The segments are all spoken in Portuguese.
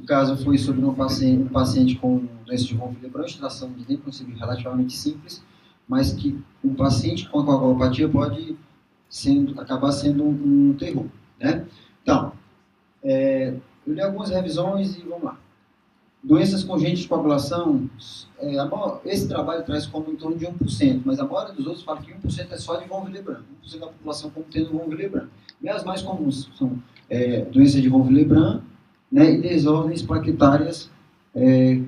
caso foi sobre um paciente com doença de von Willebrand, tração de dentro, relativamente simples, mas que um paciente com coagulopatia pode acabar sendo um terror, né? Então, eu li algumas revisões e vamos lá. Doenças congênitas de coagulação, esse trabalho traz como em torno de 1%, mas a maioria dos outros fala que 1% é só de von Willebrand, 1% da população como tendo von Willebrand. E as mais comuns são doenças de von Willebrand, né, e desordens plaquetárias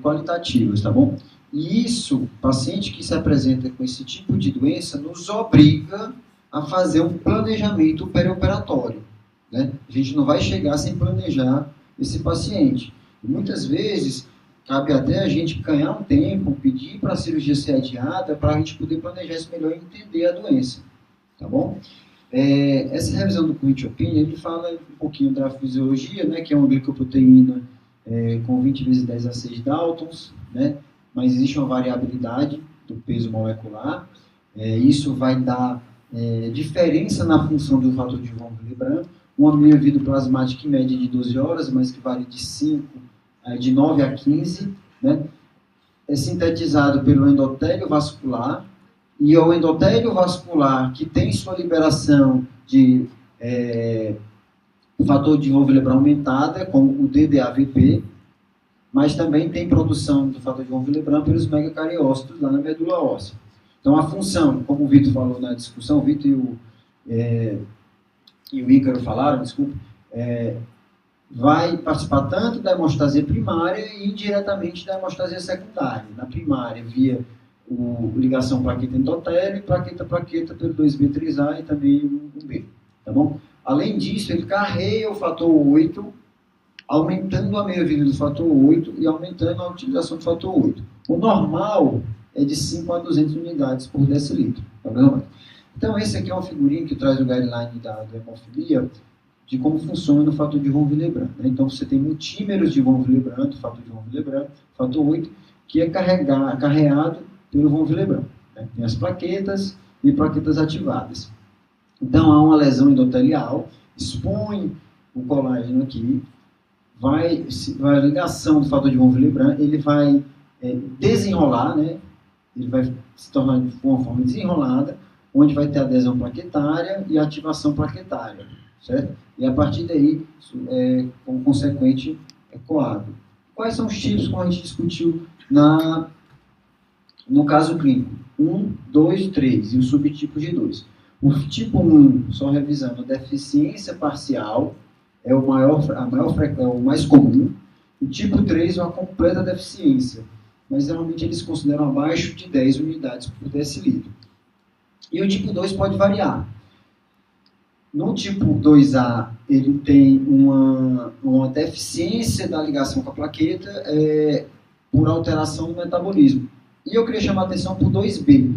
qualitativas, tá bom? E isso, paciente que se apresenta com esse tipo de doença, nos obriga a fazer um planejamento perioperatório, né? A gente não vai chegar sem planejar esse paciente. E muitas vezes, cabe até a gente ganhar um tempo, pedir para a cirurgia ser adiada, para a gente poder planejar isso melhor e entender a doença, tá bom? Essa revisão do Current Opinion, ele fala um pouquinho da fisiologia, né, que é uma glicoproteína com 20 vezes 10 a 6 Daltons, né, mas existe uma variabilidade do peso molecular. Isso vai dar diferença na função do fator de von Willebrand, uma meia-vida plasmática em média de 12 horas, mas que varia de 9 a 15, né? É sintetizado pelo endotélio vascular, e o endotélio vascular, que tem sua liberação de fator de von Willebrand aumentada, como o DDAVP, mas também tem produção do fator de von Willebrand pelos megacariócitos lá na medula óssea. Então, a função, como o Vitor falou na discussão, o Vitor e o Ícaro falaram, desculpa, vai participar tanto da hemostasia primária e indiretamente da hemostasia secundária. Na primária, via ligação plaqueta-endotélio e plaqueta-plaqueta pelo 2B3A e também o 1B, tá bom? Além disso, ele carrega o fator 8, aumentando a meia-vida do fator 8 e aumentando a utilização do fator 8. O normal é de 5 a 200 unidades por decilitro, tá bom? Então, esse aqui é uma figurinha que traz o guideline da hemofilia, de como funciona o fator de von Willebrand, né? Então, você tem multímeros de von Willebrand, fator de von Willebrand, fator 8, que é carreado pelo von Willebrand, né? Tem as plaquetas e plaquetas ativadas. Então, há uma lesão endotelial, expõe o colágeno aqui, a ligação do fator de von Willebrand, ele vai desenrolar, né? Ele vai se tornar de uma forma desenrolada, onde vai ter adesão plaquetária e ativação plaquetária, certo? E a partir daí, como consequente, coágulo. Quais são os tipos que a gente discutiu no caso clínico? 1, 2, 3 e o subtipo de 2. O tipo 1, só revisando, a deficiência parcial é o mais comum. O tipo 3 é uma completa deficiência, mas geralmente eles consideram abaixo de 10 unidades por decilitro. E o tipo 2 pode variar. No tipo 2A, ele tem uma deficiência da ligação com a plaqueta por alteração do metabolismo. E eu queria chamar a atenção para o 2B.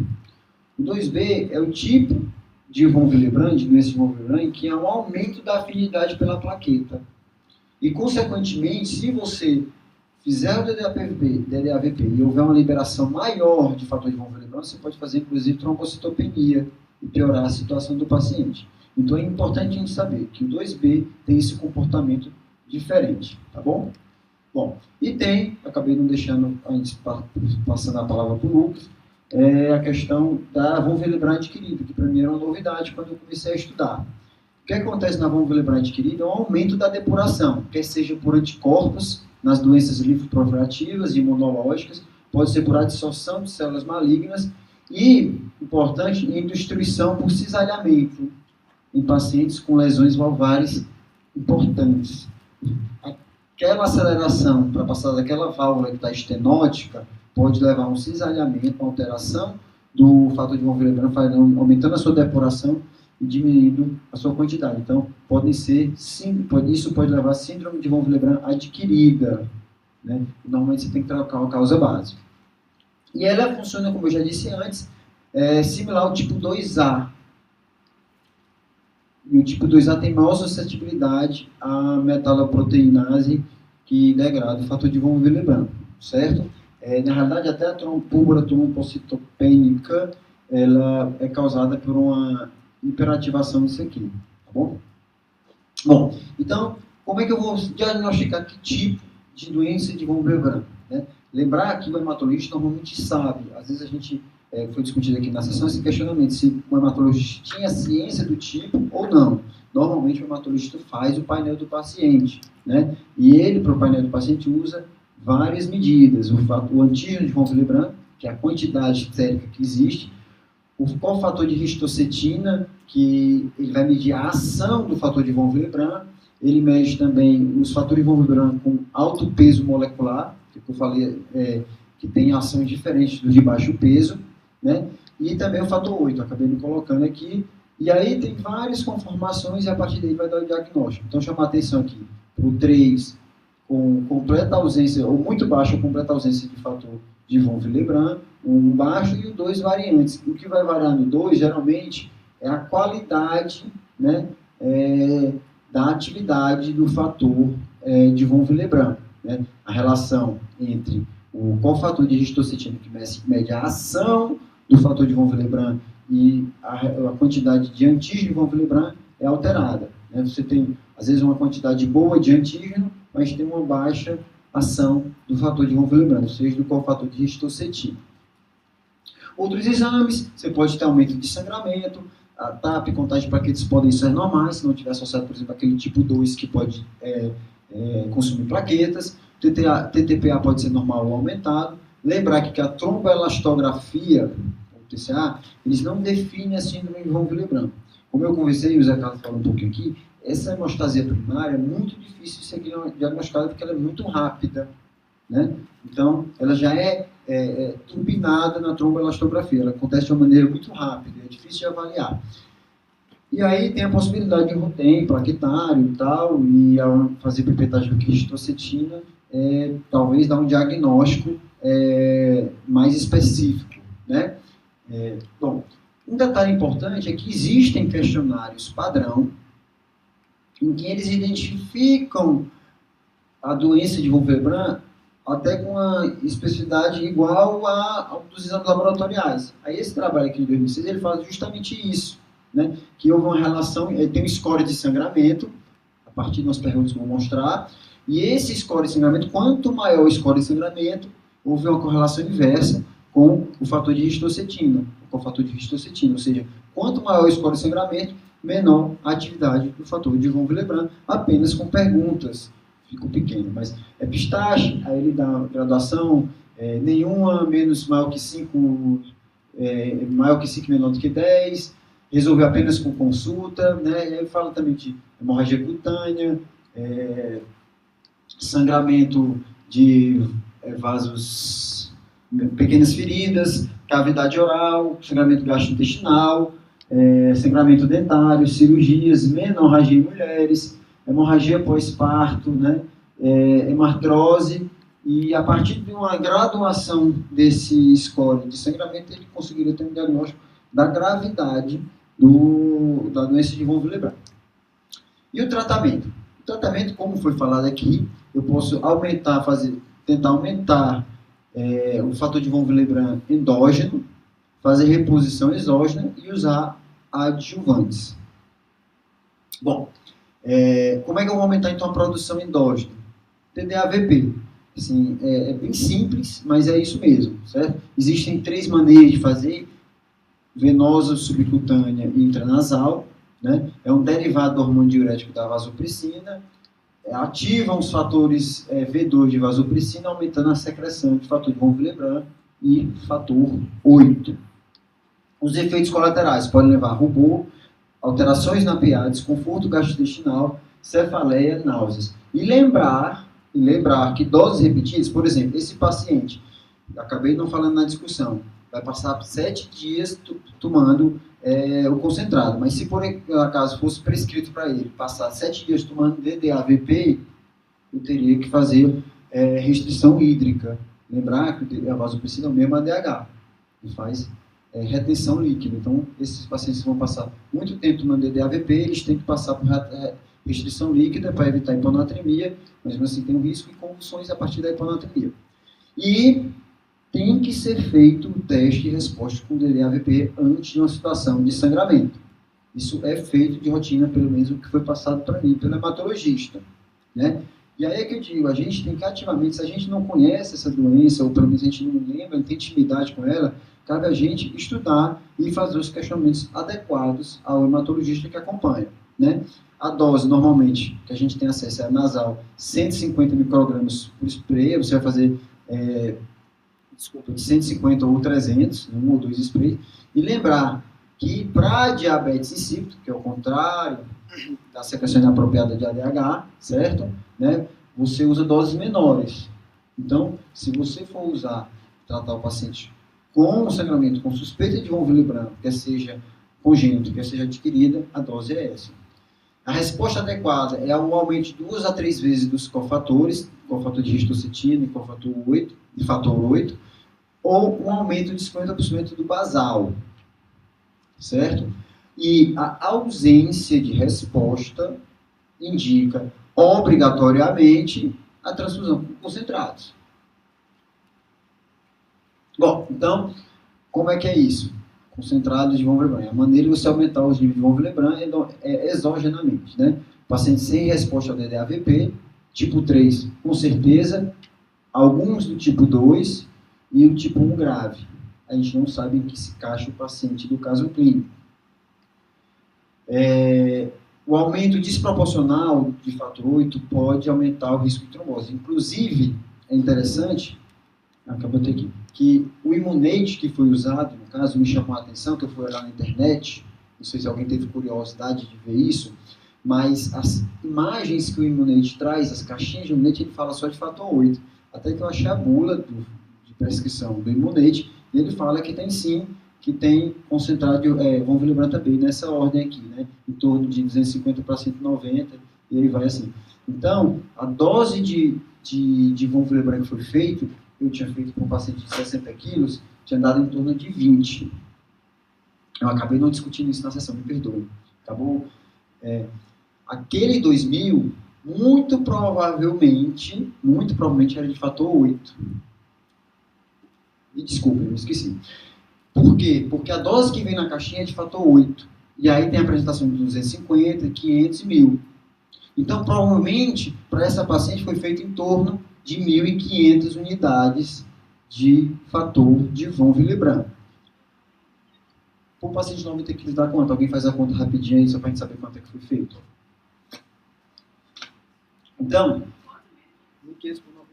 O 2B é o tipo de von Willebrand, doença de von Willebrand, que é um aumento da afinidade pela plaqueta. E, consequentemente, se você fizer o DDAVP e houver uma liberação maior de fator de von Willebrand, você pode fazer, inclusive, trombocitopenia e piorar a situação do paciente. Então, é importante a gente saber que o 2B tem esse comportamento diferente, tá bom? Bom, e tem, acabei não deixando, passando a palavra para o Lucas, a questão da von Willebrand adquirida, que para mim era uma novidade quando eu comecei a estudar. O que acontece na von Willebrand adquirida é um aumento da depuração, quer seja por anticorpos, nas doenças linfoproliferativas e imunológicas, pode ser por adsorção de células malignas e, importante, em destruição por cisalhamento em pacientes com lesões valvares importantes. Aquela aceleração para passar daquela válvula que está estenótica pode levar a um cisalhamento, uma alteração do fator de von Willebrand, aumentando a sua depuração e diminuindo a sua quantidade. Então, isso pode levar a síndrome de von Willebrand adquirida, né? Normalmente você tem que trocar a causa base. E ela funciona, como eu já disse antes, similar ao tipo 2A. E o tipo 2A tem maior suscetibilidade à metaloproteinase que degrada o fator de von Willebrand, certo? Na realidade, até a púrpura trombocitopênica ela é causada por uma hiperativação disso aqui, tá bom? Bom, então, como é que eu vou diagnosticar que tipo de doença de von Willebrand, né? Lembrar que o hematologista normalmente sabe, às vezes a gente, foi discutido aqui na sessão esse questionamento, se o hematologista tinha ciência do tipo ou não. Normalmente o hematologista faz o painel do paciente, né? E ele, para o painel do paciente, usa várias medidas. O antígeno de von Willebrand, que é a quantidade sérica que existe, o cofator de histocetina, que ele vai medir a ação do fator de von Willebrand, ele mede também os fatores de von Willebrand com alto peso molecular, que eu falei, que tem ações diferentes dos de baixo peso, né? E também o fator 8, eu acabei me colocando aqui, e aí tem várias conformações e a partir daí vai dar o diagnóstico. Então, chamar a atenção aqui para o 3, com completa ausência, ou muito baixa ou completa ausência de fator de von Willebrand, um baixo e o 2 variantes. O que vai variar no 2, geralmente, é a qualidade, né, da atividade do fator de von Willebrand, né? A relação entre o cofator de histocetina, que mede a ação do fator de von Willebrand, e a quantidade de antígeno de von Willebrand é alterada, né? Você tem, às vezes, uma quantidade boa de antígeno, mas tem uma baixa ação do fator de von Willebrand, ou seja, do cofator de histocetina. Outros exames, você pode ter aumento de sangramento, a TAP, contagem de plaquetas podem ser normais, se não tiver associado, por exemplo, aquele tipo 2 que pode consumir plaquetas, TTPA pode ser normal ou aumentado. Lembrar que a tromboelastografia, o TCA, eles não definem a síndrome de von Willebrand. Como eu conversei, e o Zé Carlos falou um pouquinho aqui, essa hemostasia primária é muito difícil de ser diagnosticada porque ela é muito rápida, né? Então, ela já é turbinada na tromboelastografia, ela acontece de uma maneira muito rápida, é difícil de avaliar. E aí tem a possibilidade de Rotem, plaquetário e tal, e ao fazer pipetagem de histocetina, talvez dar um diagnóstico mais específico, né? Bom, um detalhe importante é que existem questionários padrão em que eles identificam a doença de von Willebrand até com uma especificidade igual ao dos exames laboratoriais. Aí esse trabalho aqui de 2006, ele faz justamente isso, né? Que houve uma relação, tem um score de sangramento, a partir das perguntas que eu vou mostrar, e esse score de sangramento, quanto maior o score de sangramento, houve uma correlação inversa com o fator de histocetina, com o fator de histocetina, ou seja, quanto maior o score de sangramento, menor a atividade do fator de von Willebrand, apenas com perguntas. Ficou pequeno, mas é pistache, aí ele dá graduação, nenhuma, menos maior que 5, maior que 5, menor do que 10, resolveu apenas com consulta, né? Ele fala também de hemorragia cutânea, sangramento de vasos, pequenas feridas, cavidade oral, sangramento gastrointestinal, sangramento dentário, cirurgias, menorragia em mulheres, hemorragia pós-parto, né? Hemartrose, e a partir de uma graduação desse score de sangramento, ele conseguiria ter um diagnóstico da gravidade da doença de von Willebrand. E o tratamento? O tratamento, como foi falado aqui, eu posso tentar aumentar o fator de von Willebrand endógeno, fazer reposição exógena e usar adjuvantes. Bom, como é que eu vou aumentar então a produção endógena? TDAVP. Assim, é bem simples, mas é isso mesmo, certo? Existem 3 maneiras de fazer: venosa, subcutânea e intranasal, né? É um derivado do hormônio diurético da vasopressina, ativa os fatores V2 de vasopressina, aumentando a secreção de fator de von Willebrand e fator 8. Os efeitos colaterais podem levar a rubor, alterações na PA, desconforto gastrointestinal, cefaleia, náuseas. E lembrar que doses repetidas, por exemplo, esse paciente, acabei não falando na discussão, vai passar 7 dias tomando o concentrado, mas se por acaso fosse prescrito para ele passar 7 dias tomando DDAVP, eu teria que fazer restrição hídrica. Lembrar que a vasopressina é o mesmo ADH, e faz retenção líquida. Então, esses pacientes vão passar muito tempo tomando DDAVP, eles têm que passar por restrição líquida para evitar hiponatremia, mas assim tem um risco de convulsões a partir da hiponatremia. E tem que ser feito o teste de resposta com DDAVP antes de uma situação de sangramento. Isso é feito de rotina, pelo menos o que foi passado para mim pelo hematologista, né? E aí é que eu digo, a gente tem que ativamente, se a gente não conhece essa doença, ou pelo menos a gente não lembra, não tem intimidade com ela, cabe a gente estudar e fazer os questionamentos adequados ao hematologista que acompanha, né? A dose, normalmente, que a gente tem acesso é a nasal, 150 microgramas por spray, você vai fazer, de 150 ou 300, um ou dois sprays, e lembrar que para diabetes insípido, que é o contrário da secreção inapropriada de ADH, certo? Né? Você usa doses menores. Então, se você for tratar o paciente com sangramento, com suspeita de von Willebrand, quer seja congênito, quer seja adquirida, a dose é essa. A resposta adequada é um aumento de 2 a 3 vezes dos cofatores, cofator de histocetina e cofator 8, de fator 8, ou um aumento de 50% do basal, certo? E a ausência de resposta indica obrigatoriamente a transfusão com concentrados. Bom, então, como é que é isso? Concentrados de von Willebrand. A maneira de você aumentar os níveis de von Willebrand é exogenamente, né? Paciente sem resposta ao DDAVP, tipo 3, com certeza, alguns do tipo 2 e o tipo 1 grave. A gente não sabe em que se encaixa o paciente do caso clínico. O aumento desproporcional de fator 8 pode aumentar o risco de trombose. Inclusive, é interessante, acabou de ter aqui, que o Immunate que foi usado, no caso, me chamou a atenção, que eu fui olhar na internet, não sei se alguém teve curiosidade de ver isso, mas as imagens que o Immunate traz, as caixinhas de Immunate, ele fala só de fator 8. Até que eu achei a bula de prescrição do Immunate, e ele fala que tem sim, que tem concentrado von Willebrand também nessa ordem aqui, né? Em torno de 250 para 190, e aí vai assim. Então, a dose de von Willebrand que foi feito, eu tinha feito com um paciente de 60 quilos, tinha dado em torno de 20. Eu acabei não discutindo isso na sessão, me perdoe. Acabou. Aquele 2000, muito provavelmente era de fator 8. Me desculpe, eu esqueci. Por quê? Porque a dose que vem na caixinha é de fator 8. E aí tem a apresentação de 250, 500 e 1000. Então, provavelmente, para essa paciente foi feito em torno de 1.500 unidades de fator de von Willebrand. Por paciente de 90 quilos dá quanto? Alguém faz a conta rapidinho aí, só para a gente saber quanto é que foi feito. Então, 1.500 por 90.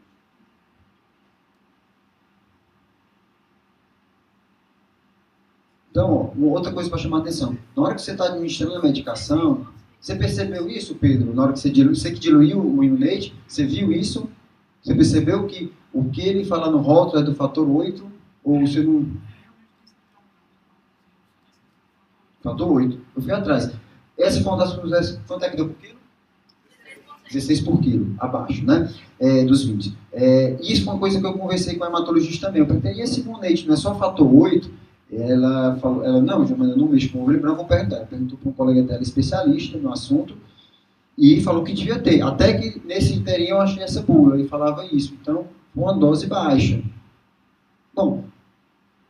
Então, outra coisa para chamar a atenção. Na hora que você está administrando a medicação, você percebeu isso, Pedro? Na hora que você que diluiu o Immunate, você viu isso? Você percebeu que o que ele fala no rótulo é do fator 8? Ou você não... Fator 8. Eu fui atrás. Essa foi uma das coisas... Quanto é que deu por quilo? 16 por quilo, abaixo, né? Dos 20. Isso foi uma coisa que eu conversei com a hematologista também. Eu perguntei, e esse Immunate não é só fator 8? Ela falou, não, eu não mexo com o Willebrand, vou perguntar. Ela perguntou para um colega dela, especialista no assunto, e falou que devia ter. Até que nesse inteirinho eu achei essa bula, ele falava isso. Então, uma dose baixa. Bom,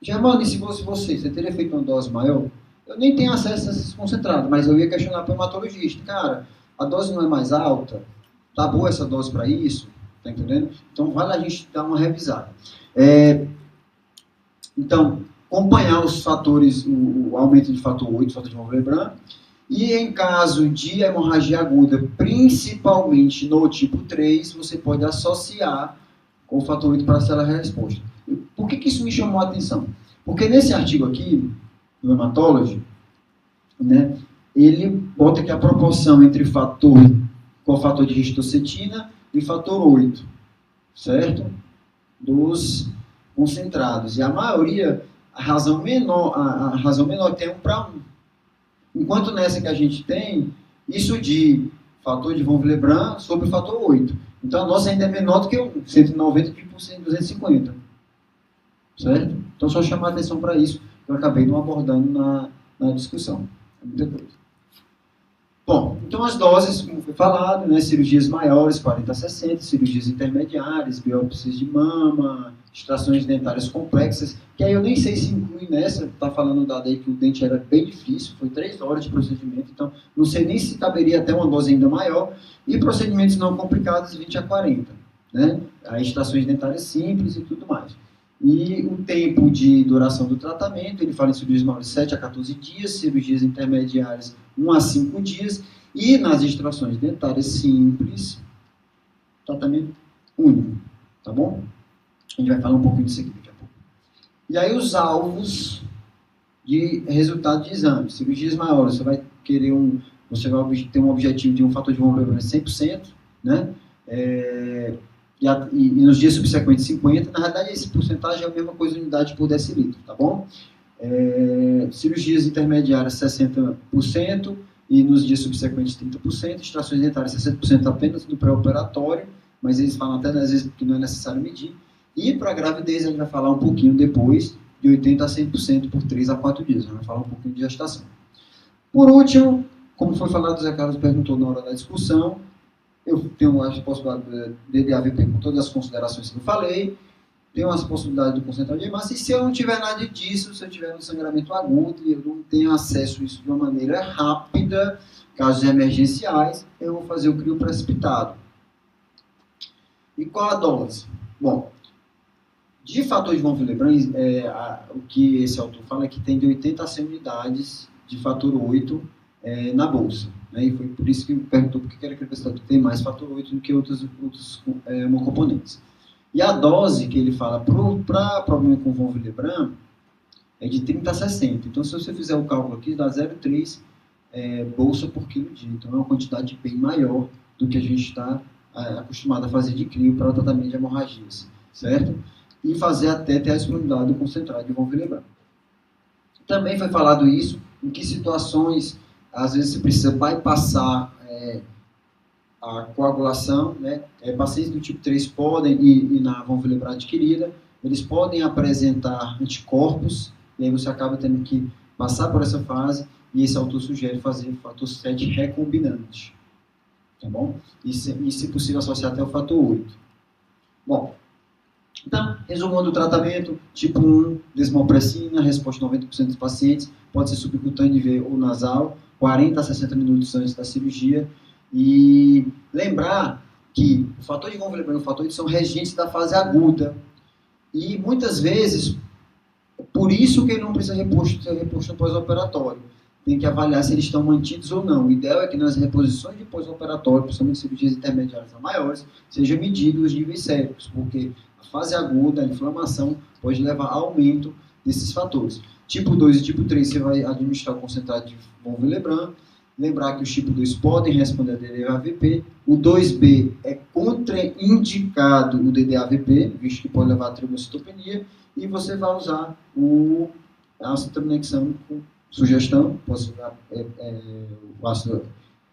Germano, e se fosse você teria feito uma dose maior? Eu nem tenho acesso a esses concentrados, mas eu ia questionar para o hematologista. Cara, a dose não é mais alta? Tá boa essa dose para isso? Tá entendendo? Então, vale a gente dar uma revisada. Então, acompanhar os fatores, o aumento de fator 8, fator de von Willebrand, e em caso de hemorragia aguda, principalmente no tipo 3, você pode associar com o fator 8 para acelerar a resposta. Por que isso me chamou a atenção? Porque nesse artigo aqui, no Hematology, né, ele bota que a proporção entre cofator de histocetina e fator 8, certo? Dos concentrados. E a maioria... A razão menor tem 1 para 1. Enquanto nessa que a gente tem, isso de fator de von Willebrand sobre o fator 8. Então a nossa ainda é menor do que o 190 por 250. Certo? Então só chamar a atenção para isso, que eu acabei não abordando na discussão. É muita coisa. Bom, então as doses, como foi falado, né, cirurgias maiores, 40 a 60, cirurgias intermediárias, biópsias de mama, extrações dentárias complexas, que aí eu nem sei se inclui nessa, está falando um dado aí que o dente era bem difícil, foi 3 horas de procedimento, então não sei nem se caberia até uma dose ainda maior, e procedimentos não complicados, 20 a 40, né, aí extrações dentárias simples e tudo mais. E o tempo de duração do tratamento, ele fala em cirurgias maiores 7 a 14 dias, cirurgias intermediárias 1 a 5 dias, e nas extrações dentárias simples, tratamento único, tá bom? A gente vai falar um pouquinho disso aqui daqui a pouco. E aí os alvos de resultado de exame, cirurgias maiores, você vai querer você vai ter um objetivo de um fator de volume de 100%, né? E nos dias subsequentes 50%, na realidade esse porcentagem é a mesma coisa, unidade por decilitro, tá bom? Cirurgias intermediárias 60% e nos dias subsequentes 30%, extrações dentárias 60% apenas no pré-operatório, mas eles falam até às vezes que não é necessário medir. E para a gravidez a gente vai falar um pouquinho depois, de 80% a 100% por 3 a 4 dias, a gente vai falar um pouquinho de gestação. Por último, como foi falado, o Zé Carlos perguntou na hora da discussão, eu tenho a possibilidade de DDAVP com todas as considerações que eu falei, tenho as possibilidades do concentrado de hemácia, e se eu não tiver nada disso, se eu tiver um sangramento agudo e eu não tenho acesso a isso de uma maneira rápida, casos emergenciais, eu vou fazer o crio precipitado. E qual a dose? Bom, de fator de von Willebrand, o que esse autor fala é que tem de 80 a 100 unidades de fator 8 na bolsa. Né? E foi por isso que me perguntou por que era que a tem mais fator 8 do que outros homocomponentes. E a dose que ele fala para problema com von Willebrand é de 30 a 60. Então, se você fizer o cálculo aqui, dá 0,3 bolsa por quilo dia. Então, é uma quantidade bem maior do que a gente está acostumado a fazer de crio para tratamento de hemorragias, certo? E fazer até ter a disponibilidade do concentrado de von Willebrand. Também foi falado isso, em que situações, às vezes, você precisa bypassar a coagulação, né? Pacientes do tipo 3 podem, e na von Willebrand adquirida, eles podem apresentar anticorpos, e aí você acaba tendo que passar por essa fase, e esse autor sugere fazer o fator 7 recombinante. Tá bom? E se possível, associar até o fator 8. Bom, então, resumando o tratamento, tipo 1, desmopressina, resposta de 90% dos pacientes, pode ser subcutâneo ou nasal, 40 a 60 minutos antes da cirurgia. E lembrar que o fator de von Willebrand e o fator 8 são regentes da fase aguda. E muitas vezes, por isso que ele não precisa ser reposto no pós-operatório. Tem que avaliar se eles estão mantidos ou não. O ideal é que nas reposições de pós-operatório, principalmente cirurgias intermediárias a maiores, sejam medidos os níveis séricos, porque a fase aguda, a inflamação, pode levar a aumento desses fatores. Tipo 2 e tipo 3, você vai administrar o concentrado de von Willebrand. Lembrar que os tipo 2 podem responder a DDAVP. O 2B é contraindicado o DDAVP, visto que pode levar a trombocitopenia. E você vai usar a citromexano com sugestão, posso usar o ácido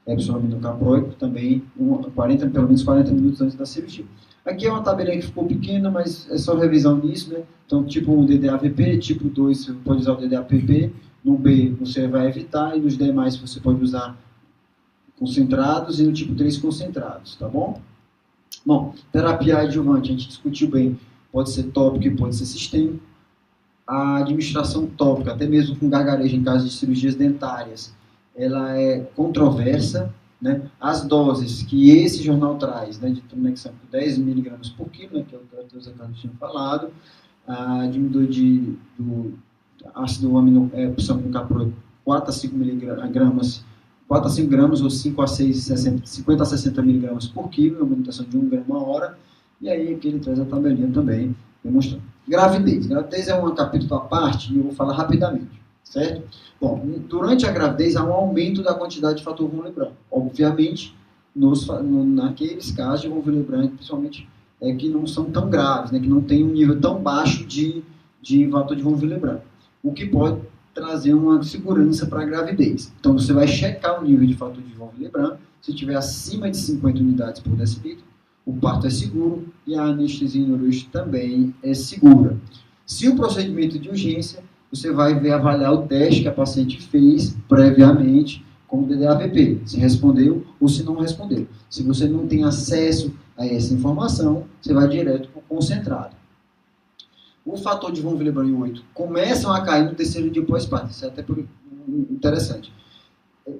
epsilon-aminocaproico também, pelo menos 40 minutos antes da cirurgia. Aqui é uma tabelinha que ficou pequena, mas é só revisão nisso, né? Então, tipo 1 DDAVP, tipo 2 você pode usar o DDAPP, no B você vai evitar, e nos demais você pode usar concentrados, e no tipo 3 concentrados, tá bom? Bom, terapia adjuvante, a gente discutiu bem, pode ser tópico e pode ser sistêmico. A administração tópica, até mesmo com gargarejo em caso de cirurgias dentárias, ela é controversa, né? As doses que esse jornal traz, né, de Trumexan por 10 mg por quilo, né, que é o que o Zé Carlos tinha falado, diminuiu do ácido epsilon-aminocaproico 4 a 5 mg, 4 a 5 gramas ou 5 a 6, 50 a 60 mg por quilo, uma limitação de 1 grama a hora, e aí aqui ele traz a tabelinha também, demonstrando. Gravidez. Gravidez é um capítulo à parte e eu vou falar rapidamente, certo? Bom, durante a gravidez há um aumento da quantidade de fator von Willebrand. Obviamente, naqueles casos de von Willebrand, principalmente, que não são tão graves, né, que não tem um nível tão baixo de fator de von Willebrand, o que pode trazer uma segurança para a gravidez. Então, você vai checar o nível de fator de von Willebrand, se tiver acima de 50 unidades por decilitro, o parto é seguro e a anestesia neurológica também é segura. Se o procedimento de urgência, você vai avaliar o teste que a paciente fez previamente com o DDAVP, se respondeu ou se não respondeu. Se você não tem acesso a essa informação, você vai direto para o concentrado. O fator de von Willebrand e 8 começam a cair no terceiro dia pós-parto. Isso é até interessante.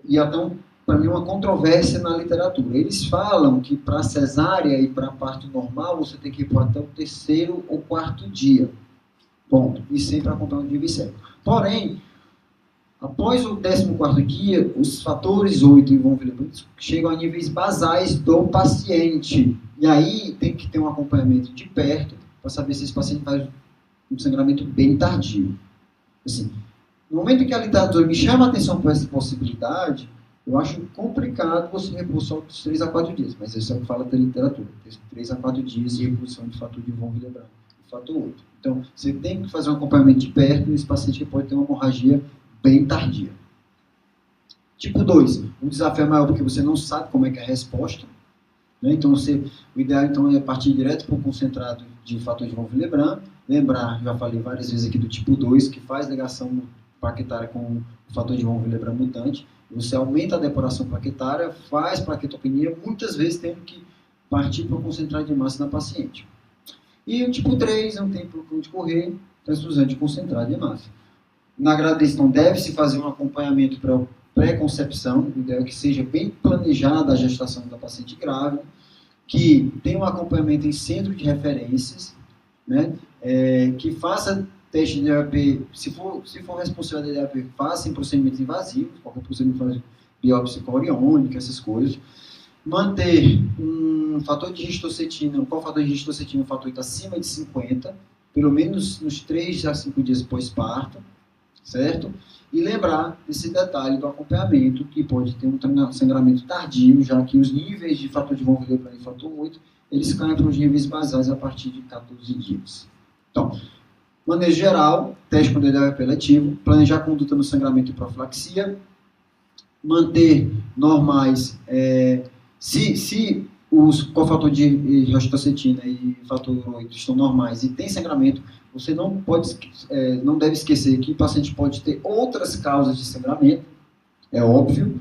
E então, para mim, uma controvérsia na literatura. Eles falam que para cesárea e para parto normal, você tem que ir para até o terceiro ou quarto dia. Ponto. E sempre acompanhando de bisseco. Porém, após o 14º dia, os fatores 8 e von Willebrand chegam a níveis basais do paciente. E aí tem que ter um acompanhamento de perto para saber se esse paciente faz um sangramento bem tardio. Assim, no momento em que a literatura me chama a atenção para essa possibilidade, eu acho complicado você repor só dos 3 a 4 dias. Mas isso é o que fala da literatura. 3 a 4 dias de reposição de fator de von Willebrand e fator 8. Então, você tem que fazer um acompanhamento de perto nesse paciente que pode ter uma hemorragia bem tardia. Tipo 2, o desafio é maior porque você não sabe como é que é a resposta. Né? Então, o ideal então, é partir direto para o concentrado de fator de von Willebrand. Lembrar, já falei várias vezes aqui do tipo 2, que faz ligação plaquetária com o fator de von Willebrand mutante. Você aumenta a depuração plaquetária, faz plaquetopenia, muitas vezes tendo que partir para o concentrado de massa na paciente. E o tipo 3, não tem por onde correr, transfusão de concentrado de massa. Na gravidez, então, deve-se fazer um acompanhamento para pré-concepção, o ideal é que seja bem planejada a gestação da paciente grávida, que tenha um acompanhamento em centro de referências, né, que faça teste de DAP, se for responsável da DAP, faça em procedimentos invasivos, qualquer procedimento faz biópsia coriônica, essas coisas. Manter um fator de histocetina, qual fator de histocetina? Um fator 8 acima de 50, pelo menos nos 3 a 5 dias pós-parto, certo? E lembrar desse detalhe do acompanhamento, que pode ter um sangramento tardio, já que os níveis de fator de von Willebrand e fator 8, eles caem para os níveis basais a partir de 14 dias. Então, manejo geral, teste com DDAVP letivo, planejar a conduta no sangramento e profilaxia, manter normais, se os cofator de histocetina e fator 8 estão normais e tem sangramento, você não deve esquecer que o paciente pode ter outras causas de sangramento, é óbvio.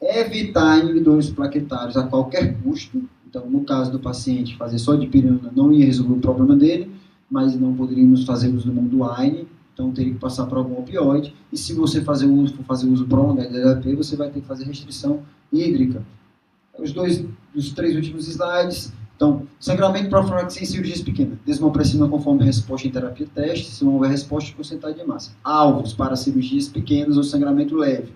Evitar inibidores plaquetários a qualquer custo. Então, no caso do paciente, fazer só dipirona não ia resolver o problema dele, mas não poderíamos fazer uso do Monduine, então teria que passar por algum opioide. E se você for fazer uso prolongado de DAP, você vai ter que fazer restrição hídrica. Os 3 últimos slides. Então, sangramento profilaxia em cirurgias pequenas. Desmopressina conforme resposta em terapia teste. Se não houver resposta, concentrado de massa. Alvos para cirurgias pequenas ou sangramento leve.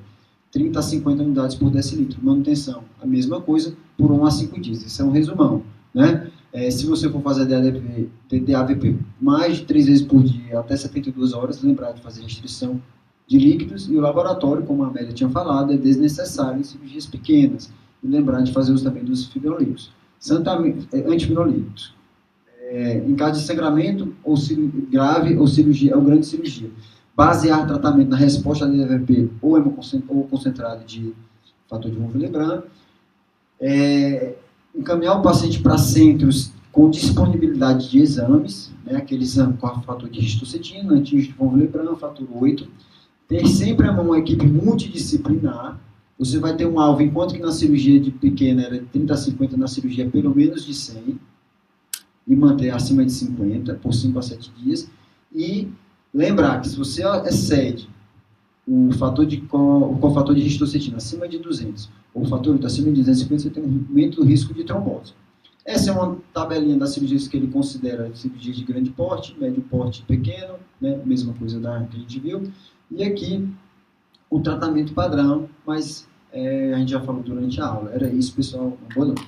30 a 50 unidades por decilitro. Manutenção, a mesma coisa, por 1 a 5 dias. Isso é um resumão. Né? Se você for fazer DAVP mais de 3 vezes por dia, até 72 horas, lembrar de fazer restrição de líquidos. E o laboratório, como a Amélia tinha falado, é desnecessário em cirurgias pequenas. E lembrar de fazer uso também dos fibrinolíticos. Antifibrinolíticos. Em caso de sangramento ou grave ou cirurgia, ou grande cirurgia. Basear tratamento na resposta da DAVP ou concentrado de fator de von Willebrand. Encaminhar o paciente para centros com disponibilidade de exames, né, aquele exame com fator de histocetina, antígeno de von Willebrand, fator 8. Ter sempre uma equipe multidisciplinar. Você vai ter um alvo, enquanto que na cirurgia de pequena era 30 a 50, na cirurgia pelo menos de 100, e manter acima de 50 por 5 a 7 dias. E lembrar que se você excede o cofator de histocetina acima de 200, ou o fator 8 acima de 250, você tem um aumento do risco de trombose. Essa é uma tabelinha das cirurgias que ele considera cirurgias de grande porte, médio porte e pequeno, né? Mesma coisa que a gente viu. E aqui o tratamento padrão, mas a gente já falou durante a aula. Era isso, pessoal. Boa noite.